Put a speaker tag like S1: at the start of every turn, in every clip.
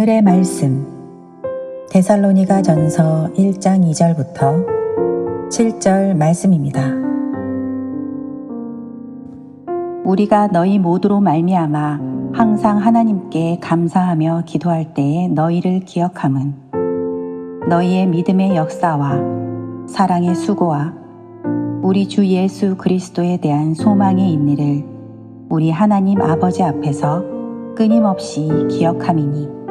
S1: 오늘의 말씀 데살로니가전서 1장 2절부터 7절 말씀입니다. 우리가 너희 모두로 말미암아 항상 하나님께 감사하며 기도할 때에 너희를 기억함은 너희의 믿음의 역사와 사랑의 수고와 우리 주 예수 그리스도에 대한 소망이 있니를 우리 하나님 아버지 앞에서 끊임없이 기억함이니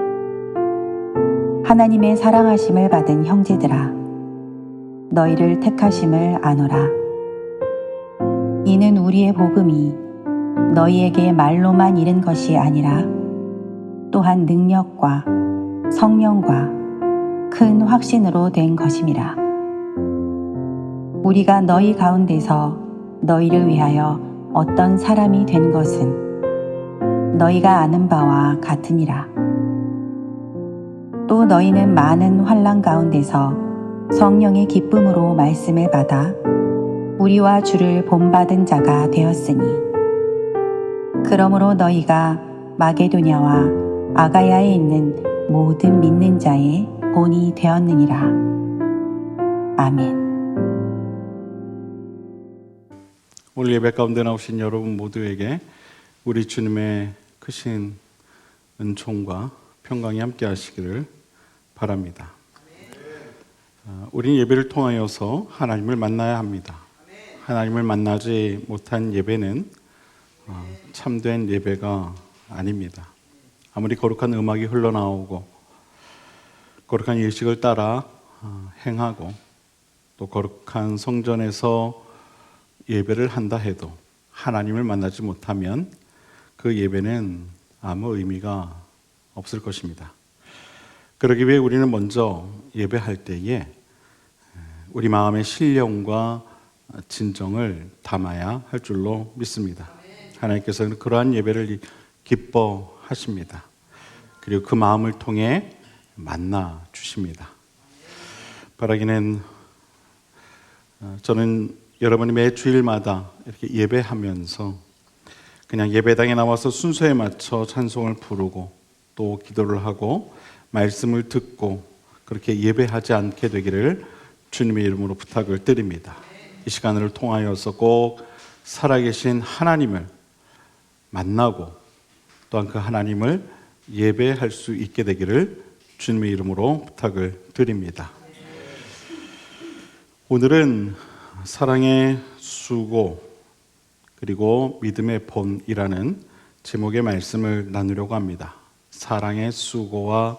S1: 하나님의 사랑하심을 받은 형제들아 너희를 택하심을 아노라. 이는 우리의 복음이 너희에게 말로만 이른 것이 아니라 또한 능력과 성령과 큰 확신으로 된 것임이라. 우리가 너희 가운데서 너희를 위하여 어떤 사람이 된 것은 너희가 아는 바와 같으니라. 또 너희는 많은 환난 가운데서 성령의 기쁨으로 말씀을 받아 우리와 주를 본받은 자가 되었으니 그러므로 너희가 마게도냐와 아가야에 있는 모든 믿는 자의 본이 되었느니라. 아멘.
S2: 오늘 예배 가운데 나오신 여러분 모두에게 우리 주님의 크신 은총과 평강이 함께 하시기를 바랍니다. 우린 예배를 통하여서 하나님을 만나야 합니다. 하나님을 만나지 못한 예배는 참된 예배가 아닙니다. 아무리 거룩한 음악이 흘러나오고 거룩한 예식을 따라 행하고 또 거룩한 성전에서 예배를 한다 해도 하나님을 만나지 못하면 그 예배는 아무 의미가 없을 것입니다. 그러기 위해 우리는 먼저 예배할 때에 우리 마음의 신령과 진정을 담아야 할 줄로 믿습니다. 하나님께서는 그러한 예배를 기뻐하십니다. 그리고 그 마음을 통해 만나 주십니다. 바라기는 저는 여러분이 매 주일마다 이렇게 예배하면서 그냥 예배당에 나와서 순서에 맞춰 찬송을 부르고 또 기도를 하고 말씀을 듣고 그렇게 예배하지 않게 되기를 주님의 이름으로 부탁을 드립니다. 이 시간을 통하여서 꼭 살아계신 하나님을 만나고 또한 그 하나님을 예배할 수 있게 되기를 주님의 이름으로 부탁을 드립니다. 오늘은 사랑의 수고 그리고 믿음의 본이라는 제목의 말씀을 나누려고 합니다. 사랑의 수고와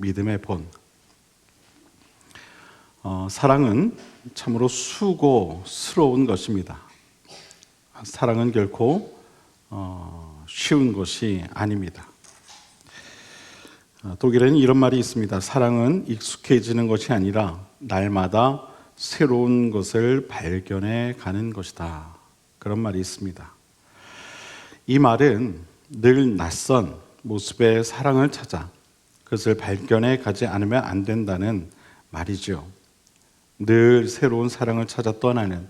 S2: 믿음의 본. 사랑은 참으로 수고스러운 것입니다. 사랑은 결코 쉬운 것이 아닙니다. 독일에는 이런 말이 있습니다. 사랑은 익숙해지는 것이 아니라 날마다 새로운 것을 발견해 가는 것이다. 그런 말이 있습니다. 이 말은 늘 낯선 모습의 사랑을 찾아 그것을 발견해 가지 않으면 안 된다는 말이죠. 늘 새로운 사랑을 찾아 떠나는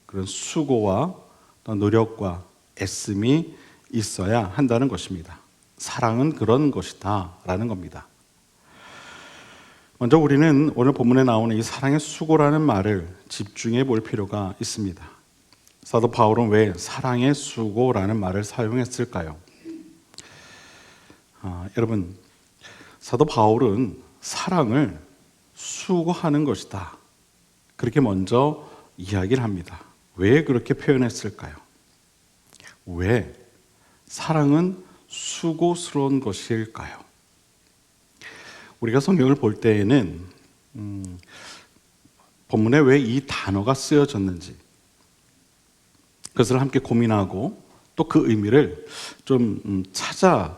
S2: 그런 수고와 노력과 애씀이 있어야 한다는 것입니다. 사랑은 그런 것이다 라는 겁니다. 먼저 우리는 오늘 본문에 나오는 이 사랑의 수고라는 말을 집중해 볼 필요가 있습니다. 사도 바울은 왜 사랑의 수고라는 말을 사용했을까요? 여러분, 사도 바울은 사랑을 수고하는 것이다 그렇게 먼저 이야기를 합니다. 왜 그렇게 표현했을까요? 왜 사랑은 수고스러운 것일까요? 우리가 성경을 볼 때에는 본문에 왜 이 단어가 쓰여졌는지 그것을 함께 고민하고 또 그 의미를 좀 찾아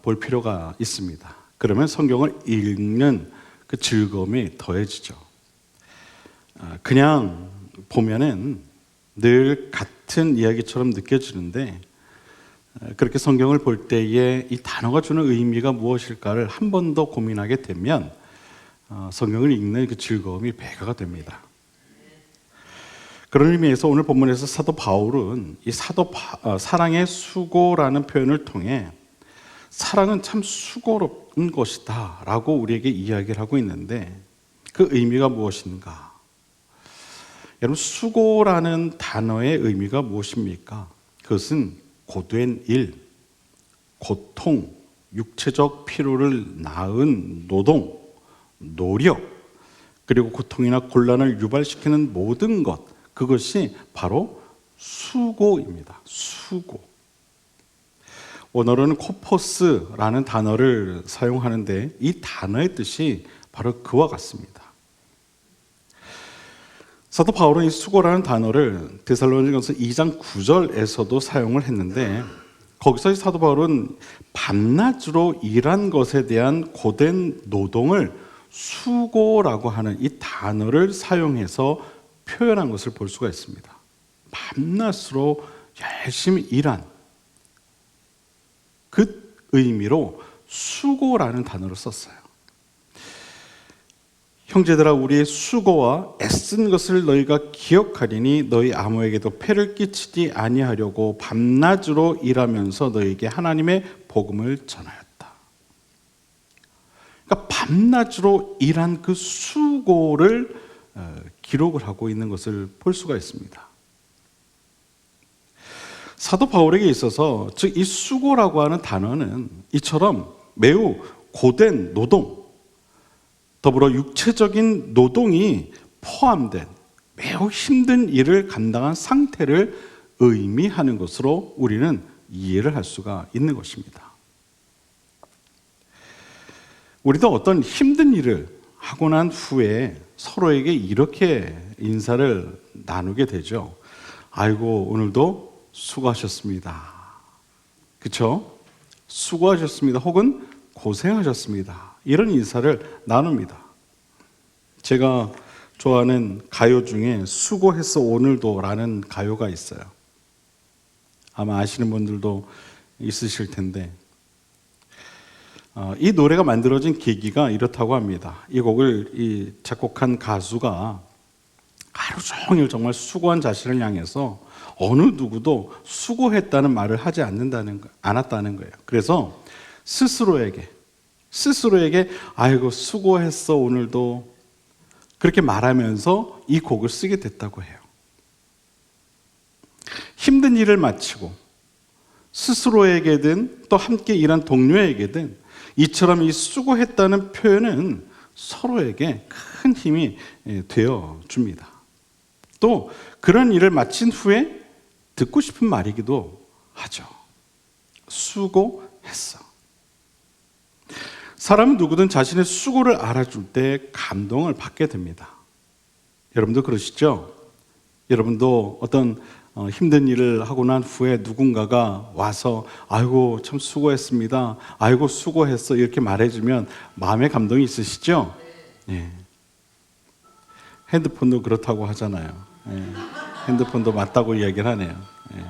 S2: 볼 필요가 있습니다. 그러면 성경을 읽는 그 즐거움이 더해지죠. 그냥 보면은 늘 같은 이야기처럼 느껴지는데 그렇게 성경을 볼 때에 이 단어가 주는 의미가 무엇일까를 한 번 더 고민하게 되면 성경을 읽는 그 즐거움이 배가가 됩니다. 그런 의미에서 오늘 본문에서 사도 바울은 이 사랑의 수고라는 표현을 통해 사랑은 참 수고로운 것이다 라고 우리에게 이야기를 하고 있는데 그 의미가 무엇인가? 여러분, 수고라는 단어의 의미가 무엇입니까? 그것은 고된 일, 고통, 육체적 피로를 낳은 노동, 노력, 그리고 고통이나 곤란을 유발시키는 모든 것, 그것이 바로 수고입니다. 수고. 원어로는 코포스라는 단어를 사용하는데 이 단어의 뜻이 바로 그와 같습니다. 사도 바울은 이 수고라는 단어를 데살로니가서 2장 9절에서도 사용을 했는데 거기서 사도 바울은 밤낮으로 일한 것에 대한 고된 노동을 수고라고 하는 이 단어를 사용해서 표현한 것을 볼 수가 있습니다. 밤낮으로 열심히 일한 그 의미로 수고라는 단어를 썼어요. 형제들아, 우리의 수고와 애쓴 것을 너희가 기억하리니 너희 아무에게도 폐를 끼치지 아니하려고 밤낮으로 일하면서 너희에게 하나님의 복음을 전하였다. 그러니까 밤낮으로 일한 그 수고를 기록을 하고 있는 것을 볼 수가 있습니다. 사도 바울에게 있어서 즉 이 수고라고 하는 단어는 이처럼 매우 고된 노동, 더불어 육체적인 노동이 포함된 매우 힘든 일을 감당한 상태를 의미하는 것으로 우리는 이해를 할 수가 있는 것입니다. 우리도 어떤 힘든 일을 하고 난 후에 서로에게 이렇게 인사를 나누게 되죠. 아이고, 오늘도 수고하셨습니다. 그렇죠? 수고하셨습니다. 혹은 고생하셨습니다. 이런 인사를 나눕니다. 제가 좋아하는 가요 중에 수고했어 오늘도 라는 가요가 있어요. 아마 아시는 분들도 있으실 텐데 이 노래가 만들어진 계기가 이렇다고 합니다. 이 곡을 작곡한 가수가 하루 종일 정말 수고한 자신을 향해서 어느 누구도 수고했다는 말을 하지 않았다는 거예요. 그래서 스스로에게 아이고 수고했어 오늘도 그렇게 말하면서 이 곡을 쓰게 됐다고 해요. 힘든 일을 마치고 스스로에게든 또 함께 일한 동료에게든 이처럼 이 수고했다는 표현은 서로에게 큰 힘이 되어 줍니다. 또 그런 일을 마친 후에 듣고 싶은 말이기도 하죠. 수고했어. 사람은 누구든 자신의 수고를 알아줄 때 감동을 받게 됩니다. 여러분도 그러시죠? 여러분도 어떤 힘든 일을 하고 난 후에 누군가가 와서 아이고 참 수고했습니다. 아이고 수고했어 이렇게 말해주면 마음의 감동이 있으시죠? 네. 핸드폰도 그렇다고 하잖아요. 네. 핸드폰도 맞다고 이야기를 하네요. 네.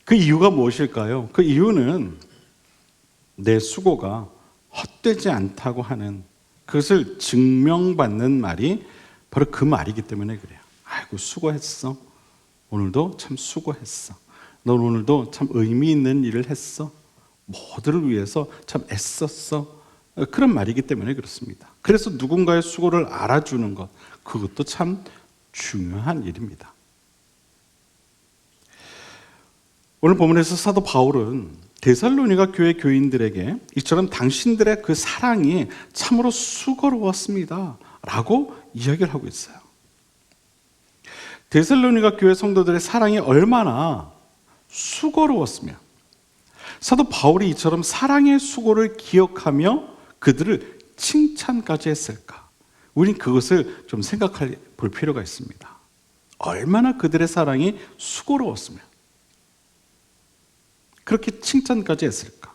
S2: 그 이유가 무엇일까요? 그 이유는 내 수고가 헛되지 않다고 하는 그것을 증명받는 말이 바로 그 말이기 때문에 그래요. 아이고 수고했어. 오늘도 참 수고했어. 넌 오늘도 참 의미 있는 일을 했어. 모두를 위해서 참 애썼어. 그런 말이기 때문에 그렇습니다. 그래서 누군가의 수고를 알아주는 것, 그것도 참 중요한 일입니다. 오늘 본문에서 사도 바울은 데살로니가 교회 교인들에게 이처럼 당신들의 그 사랑이 참으로 수고로웠습니다 라고 이야기를 하고 있어요. 데살로니가 교회 성도들의 사랑이 얼마나 수고로웠으며 사도 바울이 이처럼 사랑의 수고를 기억하며 그들을 칭찬까지 했을까? 우린 그것을 좀 생각해 볼 필요가 있습니다. 얼마나 그들의 사랑이 수고로웠으며 그렇게 칭찬까지 했을까?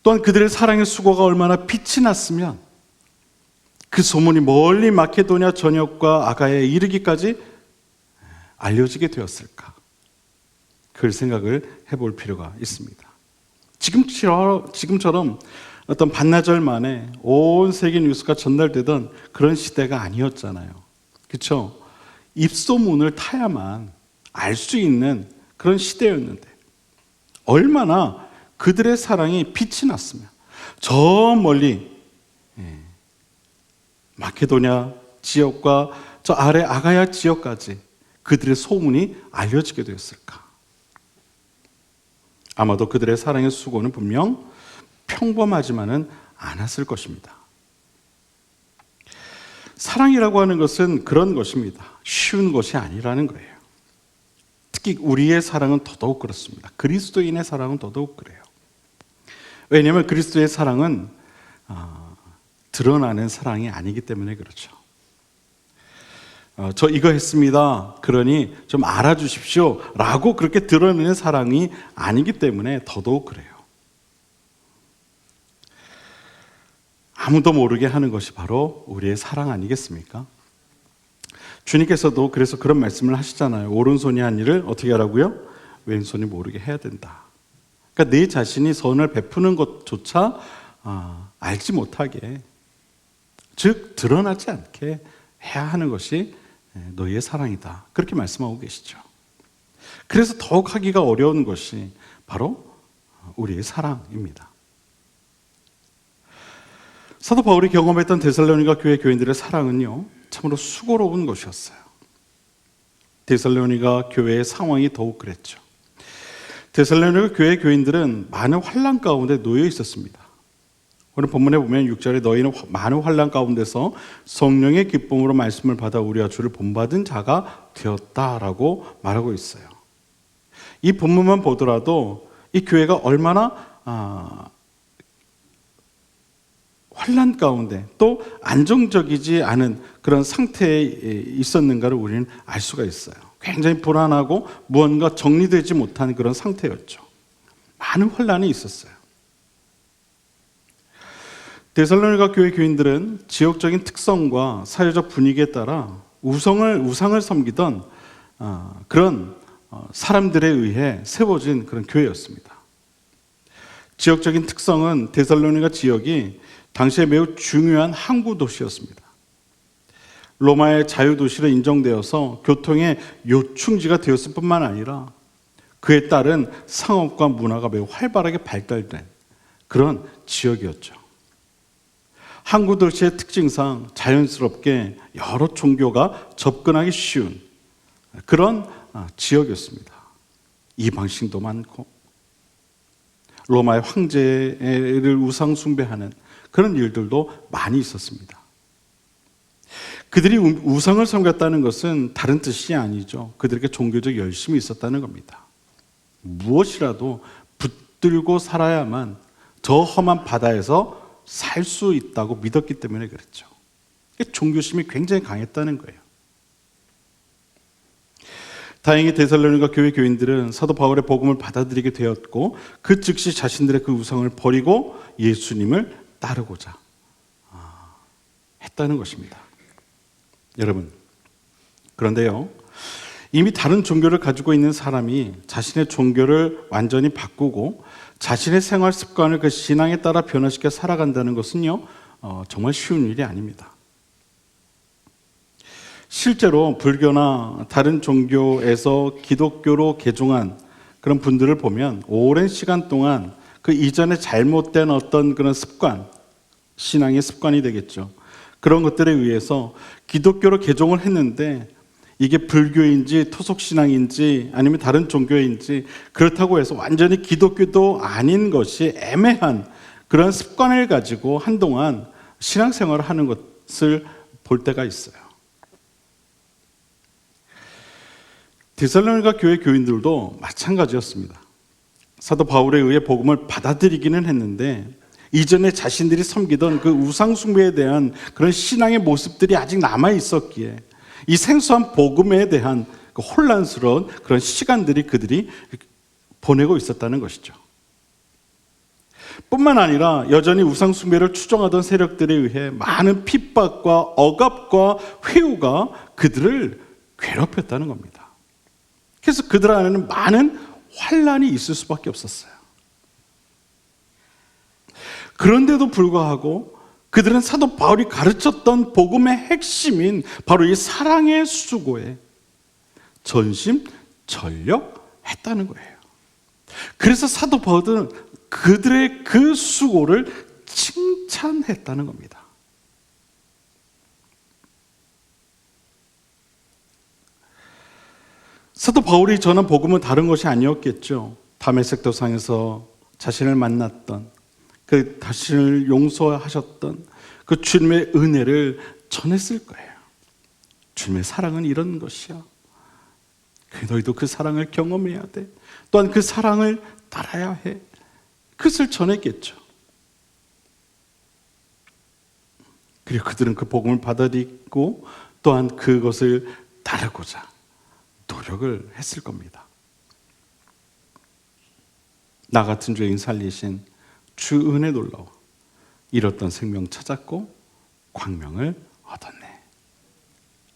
S2: 또한 그들의 사랑의 수고가 얼마나 빛이 났으면 그 소문이 멀리 마케도니아 전역과 아가야에 이르기까지 알려지게 되었을까? 그걸 생각을 해볼 필요가 있습니다. 지금처럼 어떤 반나절 만에 온 세계 뉴스가 전달되던 그런 시대가 아니었잖아요. 그렇죠? 입소문을 타야만 알 수 있는 그런 시대였는데 얼마나 그들의 사랑이 빛이 났으면 저 멀리 마케도냐 지역과 저 아래 아가야 지역까지 그들의 소문이 알려지게 되었을까? 아마도 그들의 사랑의 수고는 분명 평범하지만은 않았을 것입니다. 사랑이라고 하는 것은 그런 것입니다. 쉬운 것이 아니라는 거예요. 특히 우리의 사랑은 더더욱 그렇습니다. 그리스도인의 사랑은 더더욱 그래요. 왜냐하면 그리스도의 사랑은 드러나는 사랑이 아니기 때문에 그렇죠. 저 이거 했습니다. 그러니 좀 알아주십시오. 라고 그렇게 드러내는 사랑이 아니기 때문에 더더욱 그래요. 아무도 모르게 하는 것이 바로 우리의 사랑 아니겠습니까? 주님께서도 그래서 그런 말씀을 하시잖아요. 오른손이 한 일을 어떻게 하라고요? 왼손이 모르게 해야 된다. 그러니까 내 자신이 선을 베푸는 것조차 알지 못하게, 즉 드러나지 않게 해야 하는 것이 너희의 사랑이다. 그렇게 말씀하고 계시죠. 그래서 더욱 하기가 어려운 것이 바로 우리의 사랑입니다. 사도 바울이 경험했던 데살로니가 교회 교인들의 사랑은요, 참으로 수고로운 것이었어요. 데살로니가 교회의 상황이 더욱 그랬죠. 데살로니가 교회 교인들은 많은 환난 가운데 놓여 있었습니다. 오늘 본문에 보면 6절에 너희는 많은 환난 가운데서 성령의 기쁨으로 말씀을 받아 우리와 주를 본받은 자가 되었다라고 말하고 있어요. 이 본문만 보더라도 이 교회가 얼마나 환난 가운데 또 안정적이지 않은 그런 상태에 있었는가를 우리는 알 수가 있어요. 굉장히 불안하고 무언가 정리되지 못한 그런 상태였죠. 많은 환난이 있었어요. 데살로니가 교회 교인들은 지역적인 특성과 사회적 분위기에 따라 우상을 섬기던 그런 사람들에 의해 세워진 그런 교회였습니다. 지역적인 특성은 데살로니가 지역이 당시에 매우 중요한 항구 도시였습니다. 로마의 자유도시로 인정되어서 교통의 요충지가 되었을 뿐만 아니라 그에 따른 상업과 문화가 매우 활발하게 발달된 그런 지역이었죠. 항구 도시의 특징상 자연스럽게 여러 종교가 접근하기 쉬운 그런 지역이었습니다. 이방신도 많고 로마의 황제를 우상 숭배하는 그런 일들도 많이 있었습니다. 그들이 우상을 섬겼다는 것은 다른 뜻이 아니죠. 그들에게 종교적 열심이 있었다는 겁니다. 무엇이라도 붙들고 살아야만 저 험한 바다에서 살 수 있다고 믿었기 때문에 그랬죠. 종교심이 굉장히 강했다는 거예요. 다행히 데살로니가 교회 교인들은 사도 바울의 복음을 받아들이게 되었고 그 즉시 자신들의 그 우상을 버리고 예수님을 따르고자 했다는 것입니다. 여러분, 그런데요, 이미 다른 종교를 가지고 있는 사람이 자신의 종교를 완전히 바꾸고 자신의 생활 습관을 그 신앙에 따라 변화시켜 살아간다는 것은요, 정말 쉬운 일이 아닙니다. 실제로 불교나 다른 종교에서 기독교로 개종한 그런 분들을 보면 오랜 시간 동안 그 이전에 잘못된 어떤 그런 습관, 신앙의 습관이 되겠죠. 그런 것들에 의해서 기독교로 개종을 했는데 이게 불교인지 토속신앙인지 아니면 다른 종교인지 그렇다고 해서 완전히 기독교도 아닌 것이 애매한 그런 습관을 가지고 한동안 신앙생활을 하는 것을 볼 때가 있어요. 데살로니가 교회 교인들도 마찬가지였습니다. 사도 바울에 의해 복음을 받아들이기는 했는데 이전에 자신들이 섬기던 그 우상 숭배에 대한 그런 신앙의 모습들이 아직 남아 있었기에 이 생소한 복음에 대한 그 혼란스러운 그런 시간들이 그들이 보내고 있었다는 것이죠. 뿐만 아니라 여전히 우상 숭배를 추종하던 세력들에 의해 많은 핍박과 억압과 회유가 그들을 괴롭혔다는 겁니다. 그래서 그들 안에는 많은 환란이 있을 수밖에 없었어요. 그런데도 불구하고 그들은 사도 바울이 가르쳤던 복음의 핵심인 바로 이 사랑의 수고에 전력했다는 거예요. 그래서 사도 바울은 그들의 그 수고를 칭찬했다는 겁니다. 사도 바울이 전한 복음은 다른 것이 아니었겠죠. 다메섹 도상에서 자신을 만났던, 그 자신을 용서하셨던 그 주님의 은혜를 전했을 거예요. 주님의 사랑은 이런 것이야. 너희도 그 사랑을 경험해야 돼. 또한 그 사랑을 따라야 해. 그것을 전했겠죠. 그리고 그들은 그 복음을 받아들이고 또한 그것을 따르고자 노력을 했을 겁니다. 나 같은 죄인 살리신 주 은혜 놀라워 잃었던 생명 찾았고 광명을 얻었네.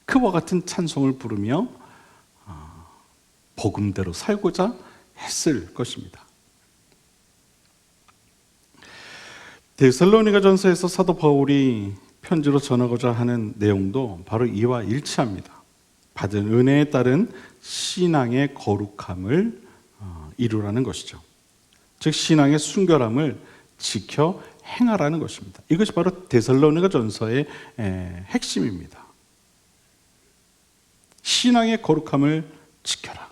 S2: 그와 같은 찬송을 부르며 복음대로 살고자 했을 것입니다. 데살로니가 전서에서 사도 바울이 편지로 전하고자 하는 내용도 바로 이와 일치합니다. 받은 은혜에 따른 신앙의 거룩함을 이루라는 것이죠. 즉 신앙의 순결함을 지켜 행하라는 것입니다. 이것이 바로 데살로니가 전서의 핵심입니다. 신앙의 거룩함을 지켜라.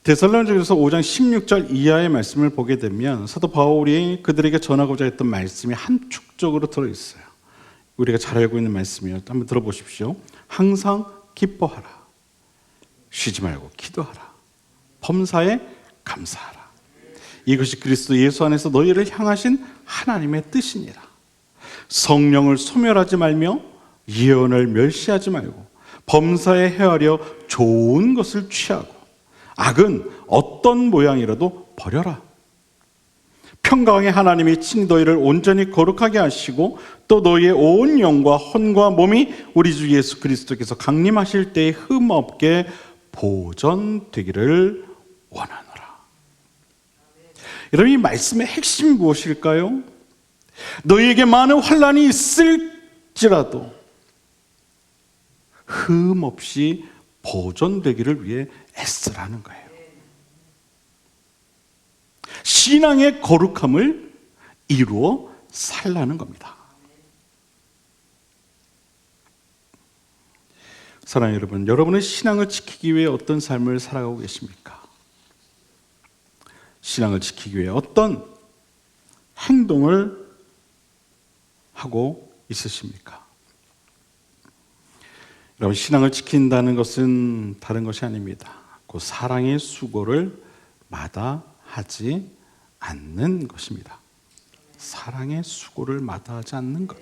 S2: 데살로니가전서 5장 16절 이하의 말씀을 보게 되면 사도 바울이 그들에게 전하고자 했던 말씀이 함축적으로 들어있어요. 우리가 잘 알고 있는 말씀이에요. 한번 들어보십시오. 항상 기뻐하라. 쉬지 말고 기도하라. 범사에 감사하라. 이것이 그리스도 예수 안에서 너희를 향하신 하나님의 뜻이니라. 성령을 소멸하지 말며 예언을 멸시하지 말고 범사에 헤아려 좋은 것을 취하고 악은 어떤 모양이라도 버려라. 평강의 하나님이 친히 너희를 온전히 거룩하게 하시고 또 너희의 온 영과 혼과 몸이 우리 주 예수 그리스도께서 강림하실 때에 흠 없게 보존되기를 원하노라. 여러분, 이 말씀의 핵심이 무엇일까요? 너희에게 많은 환난이 있을지라도 흠 없이 보존되기를 위해 애쓰라는 거예요. 신앙의 거룩함을 이루어 살라는 겁니다. 사랑하는 여러분, 여러분은 신앙을 지키기 위해 어떤 삶을 살아가고 계십니까? 신앙을 지키기 위해 어떤 행동을 하고 있으십니까? 여러분, 신앙을 지킨다는 것은 다른 것이 아닙니다. 그 사랑의 수고를 마다하지 않는 것입니다. 사랑의 수고를 마다하지 않는 것.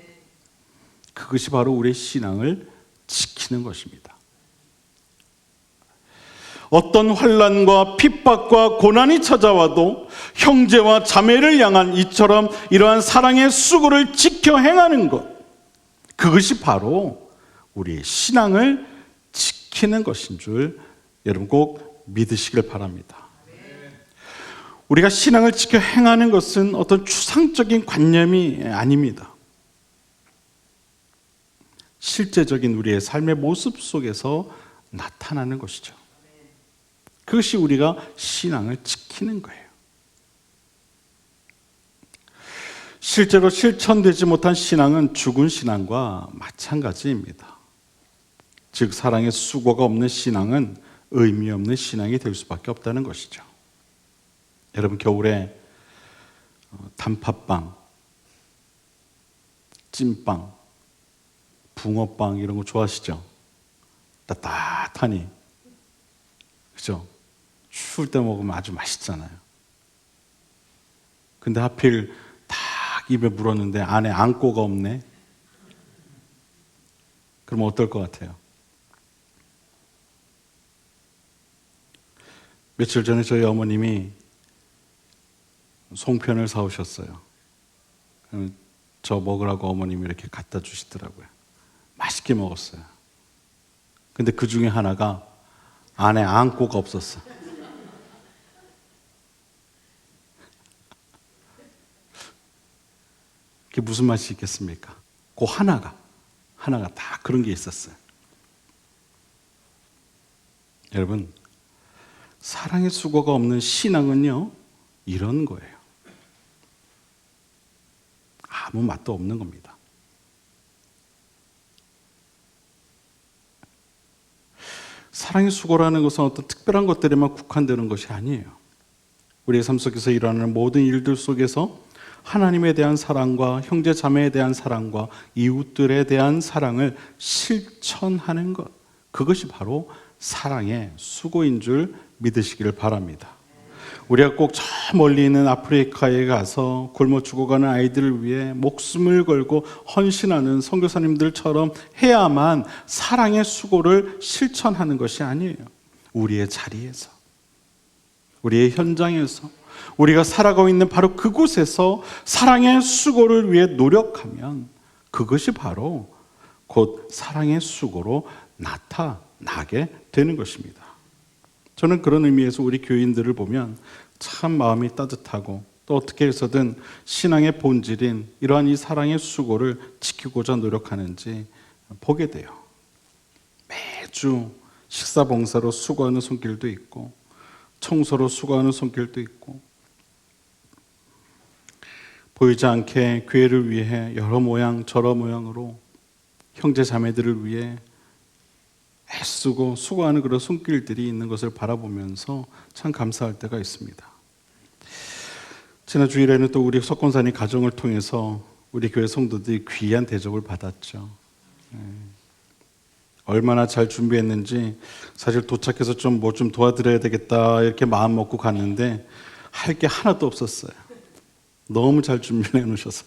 S2: 그것이 바로 우리의 신앙을 지키는 것입니다. 어떤 환난과 핍박과 고난이 찾아와도 형제와 자매를 향한 이처럼 이러한 사랑의 수고를 지켜 행하는 것. 그것이 바로 우리의 신앙을 지키는 것인 줄 여러분 꼭 믿으시길 바랍니다. 우리가 신앙을 지켜 행하는 것은 어떤 추상적인 관념이 아닙니다. 실제적인 우리의 삶의 모습 속에서 나타나는 것이죠. 그것이 우리가 신앙을 지키는 거예요. 실제로 실천되지 못한 신앙은 죽은 신앙과 마찬가지입니다. 즉 사랑의 수고가 없는 신앙은 의미 없는 신앙이 될 수밖에 없다는 것이죠. 여러분, 겨울에 단팥빵, 찐빵, 붕어빵 이런 거 좋아하시죠? 따뜻하니, 그죠? 추울 때 먹으면 아주 맛있잖아요. 근데 하필 딱 입에 물었는데 안에 앙꼬가 없네? 그럼 어떨 것 같아요? 며칠 전에 저희 어머님이 송편을 사오셨어요. 저 먹으라고 어머님이 이렇게 갖다 주시더라고요. 맛있게 먹었어요. 근데 그 중에 하나가 안에 앙꼬가 없었어. 그게 무슨 맛이 있겠습니까? 그 하나가 다 그런 게 있었어요. 여러분, 사랑의 수고가 없는 신앙은요, 이런 거예요. 아무 맛도 없는 겁니다. 사랑의 수고라는 것은 어떤 특별한 것들에만 국한되는 것이 아니에요. 우리의 삶 속에서 일어나는 모든 일들 속에서 하나님에 대한 사랑과 형제 자매에 대한 사랑과 이웃들에 대한 사랑을 실천하는 것, 그것이 바로 사랑의 수고인 줄 믿으시기를 바랍니다. 우리가 꼭 저 멀리 있는 아프리카에 가서 굶어 죽어가는 아이들을 위해 목숨을 걸고 헌신하는 선교사님들처럼 해야만 사랑의 수고를 실천하는 것이 아니에요. 우리의 자리에서, 우리의 현장에서, 우리가 살아가고 있는 바로 그곳에서 사랑의 수고를 위해 노력하면 그것이 바로 곧 사랑의 수고로 나타나게 되는 것입니다. 저는 그런 의미에서 우리 교인들을 보면 참 마음이 따뜻하고 또 어떻게 해서든 신앙의 본질인 이러한 이 사랑의 수고를 지키고자 노력하는지 보게 돼요. 매주 식사 봉사로 수고하는 손길도 있고 청소로 수고하는 손길도 있고 보이지 않게 교회를 위해 여러 모양 저러 모양으로 형제 자매들을 위해 애쓰고 수고하는 그런 손길들이 있는 것을 바라보면서 참 감사할 때가 있습니다. 지난 주일에는 또 우리 석권산이 가정을 통해서 우리 교회 성도들이 귀한 대접을 받았죠. 얼마나 잘 준비했는지 사실 도착해서 좀 뭐 좀 도와드려야 되겠다 이렇게 마음 먹고 갔는데 할 게 하나도 없었어요. 너무 잘 준비해 놓으셔서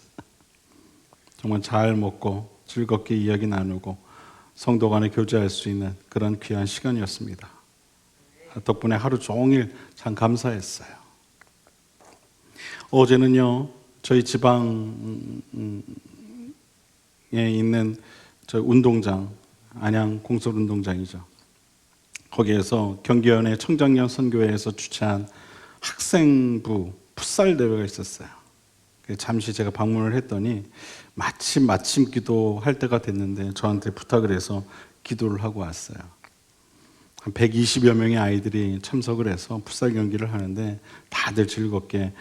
S2: 정말 잘 먹고 즐겁게 이야기 나누고 성도 간에 교제할 수 있는 그런 귀한 시간이었습니다. 덕분에 하루 종일 참 감사했어요. 어제는요, 저희 지방에 있는 저 운동장, 안양 공설운동장이죠. 거기에서 경기연의 청장년 선교회에서 주최한 학생부 풋살 대회가 있었어요. 잠시 제가 방문을 했더니 마침 기도할 때가 됐는데 저한테 부탁을 해서 기도를 하고 왔어요. 한 120여 명의 아이들이 참석을 해서 풋살 경기를 하는데 다들 즐겁게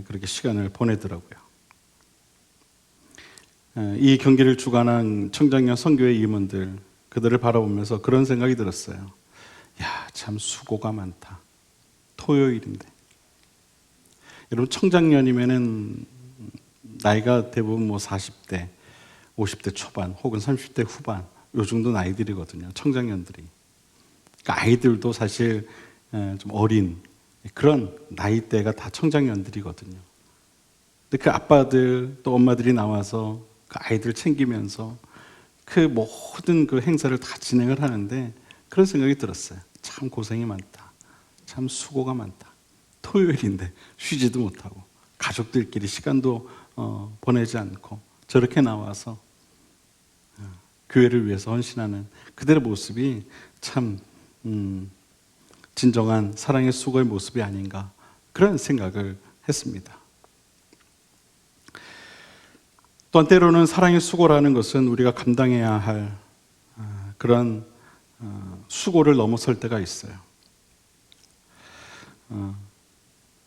S2: 그렇게 시간을 보내더라고요. 이 경기를 주관한 청장년 선교회 임원들, 그들을 바라보면서 그런 생각이 들었어요. 야, 참 수고가 많다. 토요일인데. 여러분, 청장년이면은 나이가 대부분 뭐 40대, 50대 초반 혹은 30대 후반 요 정도 나이들이거든요. 청장년들이. 그러니까 아이들도 사실 좀 어린 그런 나이대가 다 청장년들이거든요. 근데 그 아빠들 또 엄마들이 나와서 그 아이들 챙기면서 그 모든 그 행사를 다 진행을 하는데 그런 생각이 들었어요. 참 고생이 많다. 참 수고가 많다. 토요일인데 쉬지도 못하고 가족들끼리 시간도 보내지 않고 저렇게 나와서 교회를 위해서 헌신하는 그들의 모습이 참 진정한 사랑의 수고의 모습이 아닌가 그런 생각을 했습니다. 또한 때로는 사랑의 수고라는 것은 우리가 감당해야 할 그런 수고를 넘어설 때가 있어요.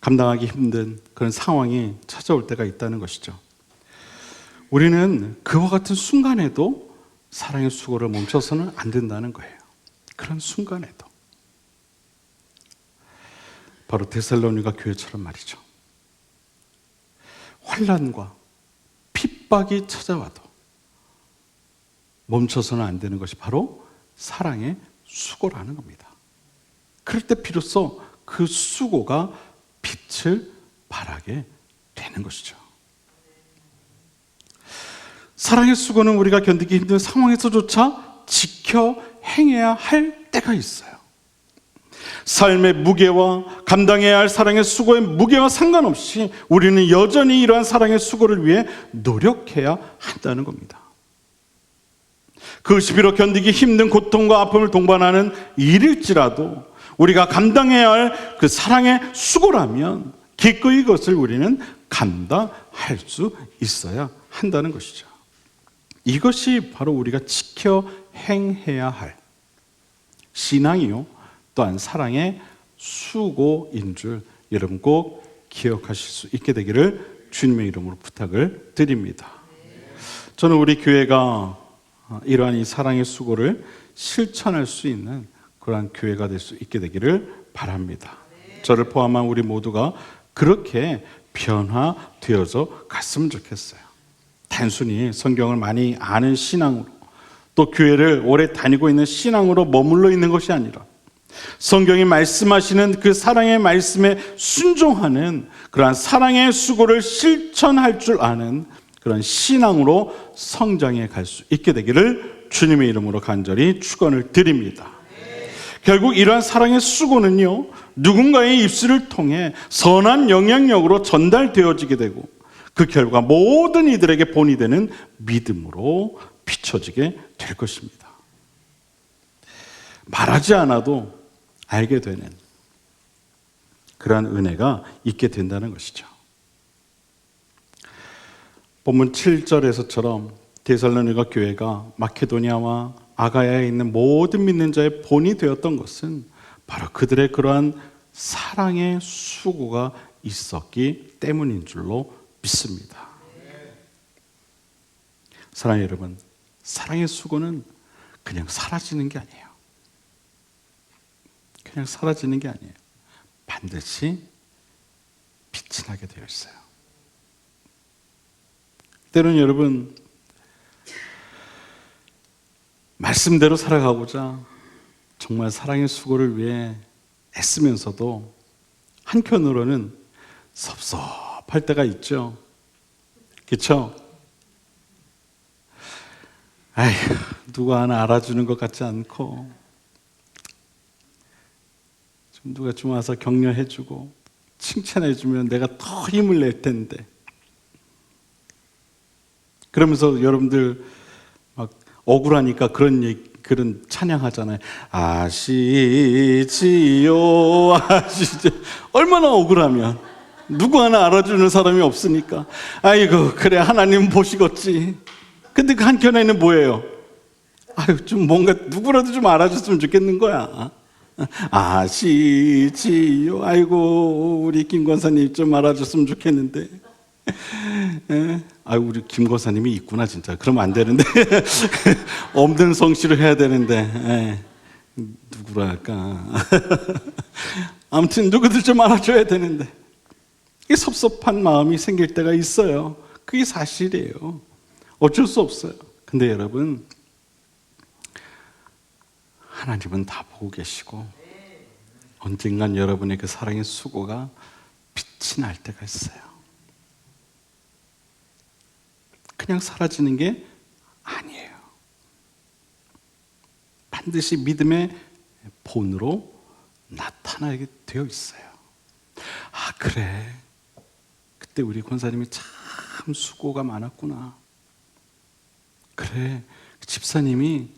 S2: 감당하기 힘든 그런 상황이 찾아올 때가 있다는 것이죠. 우리는 그와 같은 순간에도 사랑의 수고를 멈춰서는 안 된다는 거예요. 그런 순간에도. 바로 데살로니가 교회처럼 말이죠. 환난과 핍박이 찾아와도 멈춰서는 안 되는 것이 바로 사랑의 수고라는 겁니다. 그럴 때 비로소 그 수고가 빛을 발하게 되는 것이죠. 사랑의 수고는 우리가 견디기 힘든 상황에서조차 지켜 행해야 할 때가 있어요. 삶의 무게와 감당해야 할 사랑의 수고의 무게와 상관없이 우리는 여전히 이러한 사랑의 수고를 위해 노력해야 한다는 겁니다. 그것이 비록 견디기 힘든 고통과 아픔을 동반하는 일일지라도 우리가 감당해야 할 그 사랑의 수고라면 기꺼이 그것을 우리는 감당할 수 있어야 한다는 것이죠. 이것이 바로 우리가 지켜 행해야 할 신앙이요 또한 사랑의 수고인 줄 여러분 꼭 기억하실 수 있게 되기를 주님의 이름으로 부탁을 드립니다. 저는 우리 교회가 이러한 이 사랑의 수고를 실천할 수 있는 그러한 교회가 될 수 있게 되기를 바랍니다. 저를 포함한 우리 모두가 그렇게 변화되어져 갔으면 좋겠어요. 단순히 성경을 많이 아는 신앙으로, 또 교회를 오래 다니고 있는 신앙으로 머물러 있는 것이 아니라 성경이 말씀하시는 그 사랑의 말씀에 순종하는 그러한 사랑의 수고를 실천할 줄 아는 그런 신앙으로 성장해 갈 수 있게 되기를 주님의 이름으로 간절히 축원을 드립니다. 결국 이러한 사랑의 수고는요, 누군가의 입술을 통해 선한 영향력으로 전달되어지게 되고 그 결과 모든 이들에게 본이 되는 믿음으로 비춰지게 될 것입니다. 말하지 않아도 알게 되는 그러한 은혜가 있게 된다는 것이죠. 본문 7절에서처럼 데살로니가 교회가 마케도니아와 아가야에 있는 모든 믿는 자의 본이 되었던 것은 바로 그들의 그러한 사랑의 수고가 있었기 때문인 줄로 믿습니다. 사랑하는 여러분, 사랑의 수고는 그냥 사라지는 게 아니에요. 그냥 사라지는 게 아니에요. 반드시 빛이 나게 되어 있어요. 때로는 여러분, 말씀대로 살아가고자 정말 사랑의 수고를 위해 애쓰면서도 한편으로는 섭섭할 때가 있죠. 그렇죠? 아휴, 누가 하나 알아주는 것 같지 않고 좀 누가 좀 와서 격려해주고 칭찬해주면 내가 더 힘을 낼 텐데, 그러면서 여러분들 막 억울하니까 그런 찬양하잖아요. 아시지요, 아시지. 얼마나 억울하면 누구 하나 알아주는 사람이 없으니까 아이고 그래 하나님 보시겠지. 근데 그 한켠에는 뭐예요? 아유 좀 뭔가 누구라도 좀 알아줬으면 좋겠는 거야. 아시지요. 아이고 우리 김 권사님 좀 알아줬으면 좋겠는데. 아 우리 김 권사님이 있구나 진짜. 그러면 안 되는데 없는 성씨로 해야 되는데 누구라 할까. 아무튼 누구들 좀 알아줘야 되는데 이 섭섭한 마음이 생길 때가 있어요. 그게 사실이에요. 어쩔 수 없어요. 근데 여러분, 하나님은 다 보고 계시고 언젠간 여러분의 그 사랑의 수고가 빛이 날 때가 있어요. 그냥 사라지는 게 아니에요. 반드시 믿음의 본으로 나타나게 되어 있어요. 아 그래, 그때 우리 권사님이 참 수고가 많았구나. 그래, 집사님이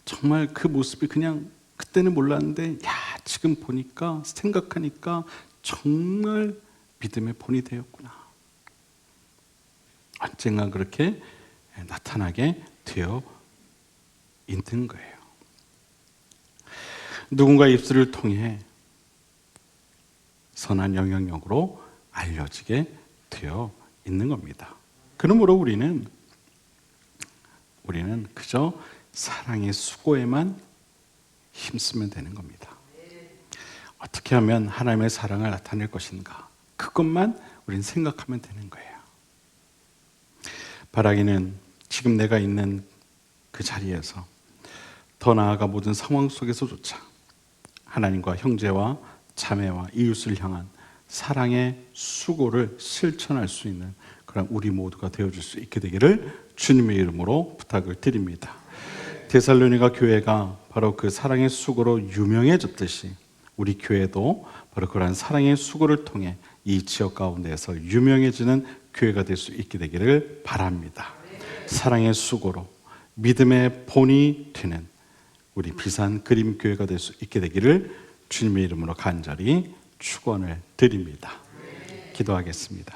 S2: 정말 그 모습이 그냥 그때는 몰랐는데 야 지금 보니까 생각하니까 정말 믿음의 본이 되었구나. 언젠가 그렇게 나타나게 되어 있는 거예요. 누군가의 입술을 통해 선한 영향력으로 알려지게 되어 있는 겁니다. 그러므로 우리는 그저 사랑의 수고에만 힘쓰면 되는 겁니다. 어떻게 하면 하나님의 사랑을 나타낼 것인가? 그것만 우리는 생각하면 되는 거예요. 바라기는 지금 내가 있는 그 자리에서 더 나아가 모든 상황 속에서조차 하나님과 형제와 자매와 이웃을 향한 사랑의 수고를 실천할 수 있는 그런 우리 모두가 되어줄 수 있게 되기를 주님의 이름으로 부탁을 드립니다. 데살로니가 교회가 바로 그 사랑의 수고로 유명해졌듯이 우리 교회도 바로 그러한 사랑의 수고를 통해 이 지역 가운데에서 유명해지는 교회가 될 수 있게 되기를 바랍니다. 사랑의 수고로 믿음의 본이 되는 우리 비산 그림 교회가 될 수 있게 되기를 주님의 이름으로 간절히 축원을 드립니다. 기도하겠습니다.